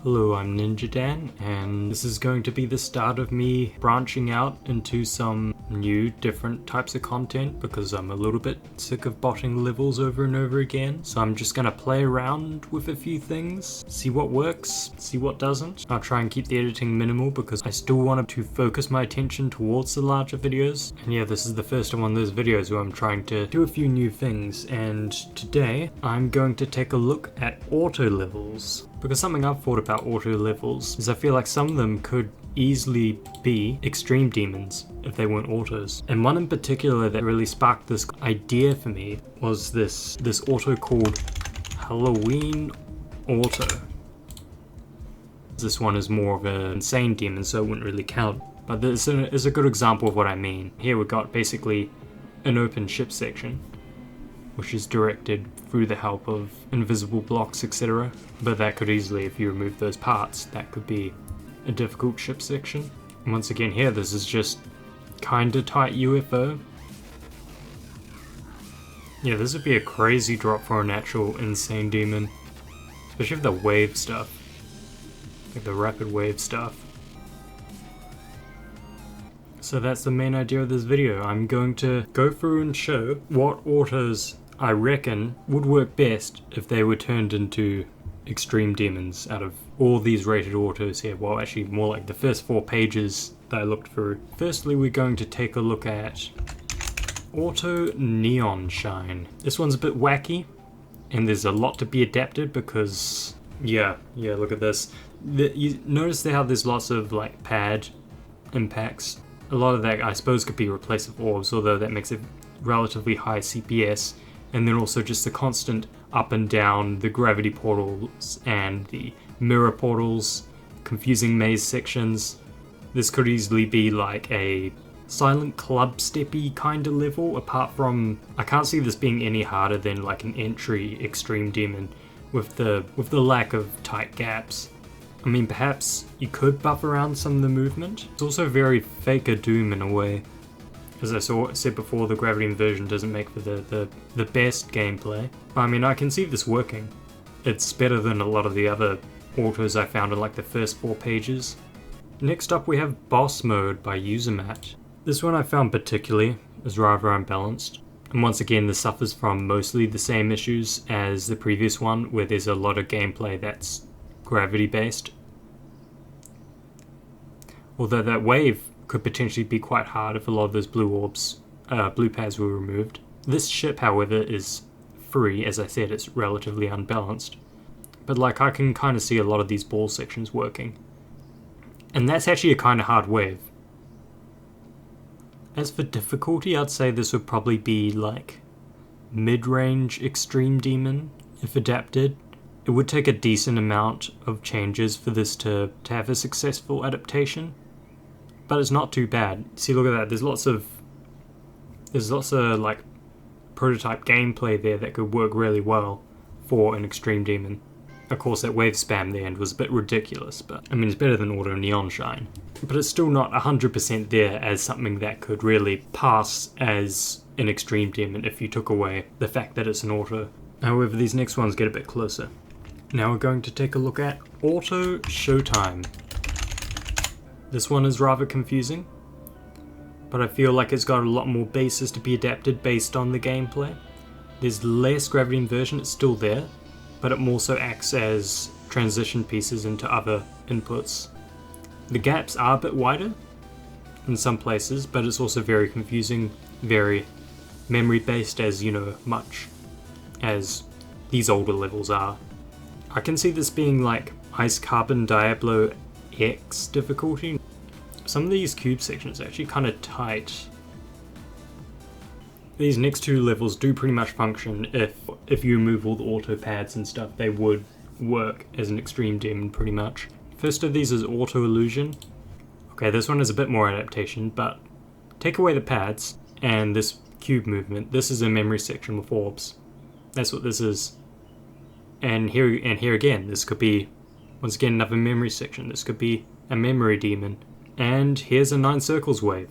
Hello, I'm NINJADAN, and this is going to be the start of me branching out into some new, different types of content because I'm a little bit sick of botting levels over and over again. So I'm just gonna play around with a few things, see what works, see what doesn't. I'll try and keep the editing minimal because I still wanted to focus my attention towards the larger videos. And yeah, this is the first one of those videos where I'm trying to do a few new things, and today I'm going to take a look at auto levels. Because something I've thought about auto levels is I feel like some of them could easily be extreme demons if they weren't autos. And one in particular that really sparked this idea for me was this auto called Halloween Auto. This one is more of an insane demon, so it wouldn't really count. But this is a good example of what I mean. Here we've got basically an open ship section, which is directed through the help of invisible blocks, etc. But that could easily, if you remove those parts, that could be a difficult ship section. And once again here, this is just kinda tight UFO. Yeah, this would be a crazy drop for an actual insane demon. Especially with the wave stuff. Like the rapid wave stuff. So that's the main idea of this video. I'm going to go through and show what autos I reckon would work best if they were turned into extreme demons out of all these rated autos here. Well, actually more like the first 4 pages that I looked through. Firstly, we're going to take a look at Auto Neon Shine. This one's a bit wacky, and there's a lot to be adapted because, yeah, look at this. You notice how there's lots of like pad impacts. A lot of that I suppose could be replaced with orbs, although that makes it relatively high CPS. And then also just the constant up and down, the gravity portals and the mirror portals, confusing maze sections. This could easily be like a silent club steppy kind of level, apart from, I can't see this being any harder than like an entry extreme demon with the lack of tight gaps. I mean, perhaps you could buff around some of the movement. It's also very Faker Doom in a way. As I said before, the gravity inversion doesn't make for the best gameplay. I mean, I can see this working. It's better than a lot of the other autos I found in like the first 4 pages. Next up we have Boss Mode by Usermat. This one I found particularly is rather unbalanced. And once again, this suffers from mostly the same issues as the previous one, where there's a lot of gameplay that's gravity based. Although that wave could potentially be quite hard if a lot of those blue pads were removed. This ship, however, is free. As I said, it's relatively unbalanced. But like, I can kind of see a lot of these ball sections working. And that's actually a kind of hard wave. As for difficulty, I'd say this would probably be like mid-range extreme demon, if adapted. It would take a decent amount of changes for this to have a successful adaptation. But it's not too bad. See, look at that. There's lots of like prototype gameplay there that could work really well for an extreme demon. Of course, that wave spam at the end was a bit ridiculous, but I mean, it's better than Auto Neon Shine. But it's still not 100% there as something that could really pass as an extreme demon if you took away the fact that it's an auto. However, these next ones get a bit closer. Now we're going to take a look at Auto Showtime. This one is rather confusing, but I feel like it's got a lot more bases to be adapted based on the gameplay. There's less gravity inversion, it's still there, but it more so acts as transition pieces into other inputs. The gaps are a bit wider in some places, but it's also very confusing, very memory based, as you know, much as these older levels are. I can see this being like Ice Carbon Diablo X difficulty. Some of these cube sections are actually kind of tight. These next 2 levels do pretty much function if you remove all the auto pads and stuff. They would work as an extreme demon pretty much. First of these is Auto Illusion. Okay, this one is a bit more adaptation, but take away the pads and this cube movement. This is a memory section with orbs. That's what this is. And here again, this could be, once again, another memory section. This could be a memory demon. And here's a 9 circles wave,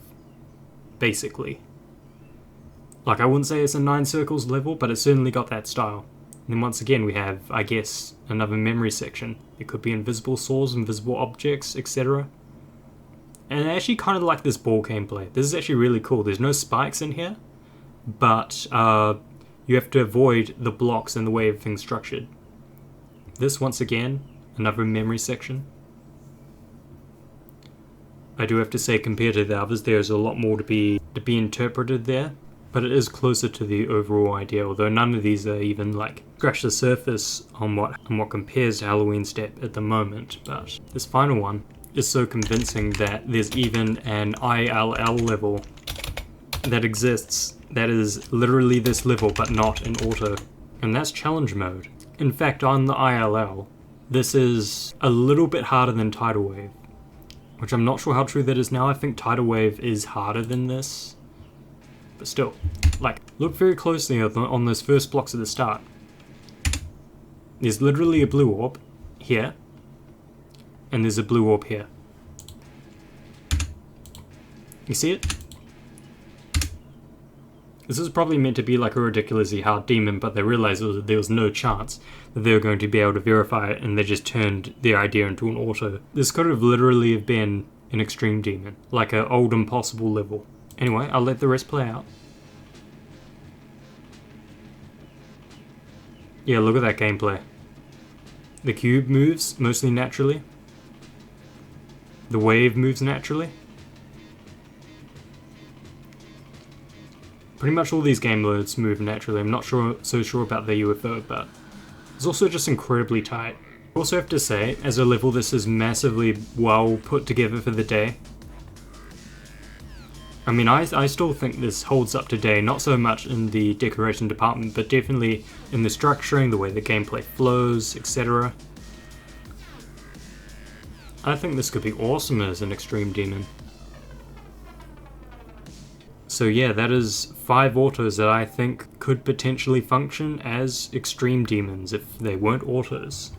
basically. Like, I wouldn't say it's a 9 circles level, but it certainly got that style. And then once again we have, I guess, another memory section. It could be invisible saws, invisible objects, etc. And I actually kind of like this ball gameplay. This is actually really cool. There's no spikes in here, but you have to avoid the blocks and the way everything's structured. This, once again, another memory section. I do have to say, compared to the others, there's a lot more to be interpreted there, but it is closer to the overall idea, although none of these are even like scratch the surface on what compares to Halloween Step at the moment. But this final one is so convincing that there's even an ILL level that exists that is literally this level but not in auto, and that's challenge mode. In fact, on the ILL, this is a little bit harder than Tidal Wave, which I'm not sure how true that is now. I think Tidal Wave is harder than this, but still, like, look very closely on those first blocks at the start. There's literally a blue orb here, and there's a blue orb here. You see it? This is probably meant to be like a ridiculously hard demon, but they realized there was no chance that they were going to be able to verify it, and they just turned their idea into an auto. This could have literally have been an extreme demon, like an old impossible level. Anyway, I'll let the rest play out. Yeah, look at that gameplay. The cube moves mostly naturally. The wave moves naturally. Pretty much all these game modes move naturally. I'm not so sure about the UFO, but it's also just incredibly tight. I also have to say, as a level, this is massively well put together for the day. I mean, I still think this holds up today, not so much in the decoration department, but definitely in the structuring, the way the gameplay flows, etc. I think this could be awesome as an extreme demon. So yeah, that is 5 autos that I think could potentially function as extreme demons if they weren't autos.